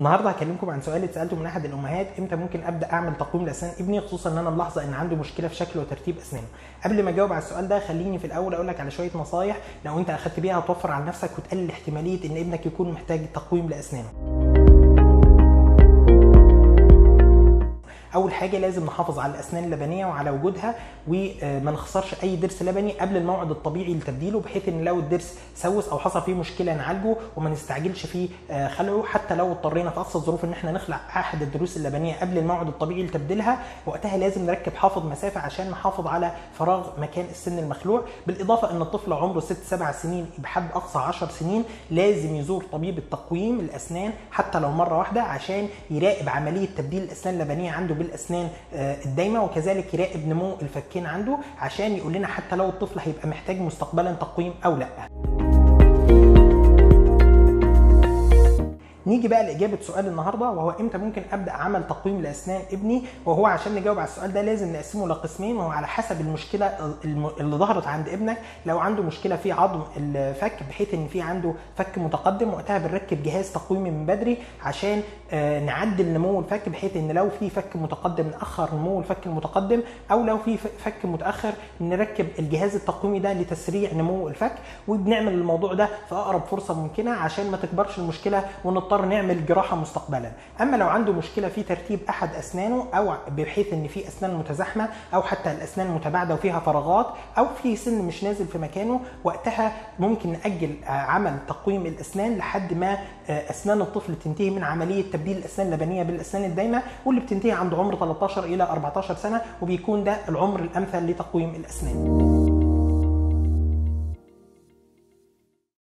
النهارده هكلمكم عن سؤال اتسالته من احد الامهات: امتى ممكن ابدا اعمل تقويم لاسنان ابني، خصوصا ان انا ملاحظه ان عنده مشكله في شكل وترتيب اسنانه. قبل ما اجاوب على السؤال ده خليني في الاول اقول لك على شويه نصايح لو انت اخدت بيها هتوفر على نفسك وتقلل احتماليه ان ابنك يكون محتاج تقويم لاسنانه. اول حاجه لازم نحافظ على الاسنان اللبنيه وعلى وجودها، وما نخسرش اي ضرس لبني قبل الموعد الطبيعي لتبديله، بحيث ان لو الضرس سوس او حصل فيه مشكله نعالجه وما نستعجلش فيه خلعه. حتى لو اضطرينا في اقصى الظروف ان احنا نخلع احد الضروس اللبنيه قبل الموعد الطبيعي لتبديلها، وقتها لازم نركب حافظ مسافه عشان نحافظ على فراغ مكان السن المخلوع. بالاضافه ان الطفل عمره 6-7 سنين بحد اقصى 10 سنين لازم يزور طبيب التقويم الاسنان حتى لو مره واحده عشان يراقب عمليه تبديل الاسنان اللبنيه عنده بالاسنان الدايمه، وكذلك يراقب نمو الفكين عنده عشان يقول لنا حتى لو الطفل هيبقى محتاج مستقبلا تقويم او لا. نيجي بقى لاجابه سؤال النهارده، وهو امتى ممكن ابدا عمل تقويم لاسنان ابني. وهو عشان نجاوب على السؤال ده لازم نقسمه لقسمين، وهو على حسب المشكله اللي ظهرت عند ابنك. لو عنده مشكله في عظم الفك بحيث ان في عنده فك متقدم، وقتها بنركب جهاز تقويمي من بدري عشان نعدل نمو الفك، بحيث ان لو في فك متقدم ناخر نمو الفك المتقدم، او لو في فك متاخر نركب الجهاز التقويمي ده لتسريع نمو الفك. وبنعمل الموضوع ده في اقرب فرصه ممكنه عشان ما تكبرش المشكله ونضطر نعمل جراحه مستقبلا. اما لو عنده مشكله في ترتيب احد اسنانه، او بحيث ان في اسنان متزاحمه او حتى الاسنان متباعده وفيها فراغات، او في سن مش نازل في مكانه، وقتها ممكن ناجل عمل تقويم الاسنان لحد ما اسنان الطفل تنتهي من عمليه تبديل الاسنان اللبنيه بالاسنان الدايمه، واللي بتنتهي عند عمر 13 الى 14 سنه، وبيكون ده العمر الامثل لتقويم الاسنان.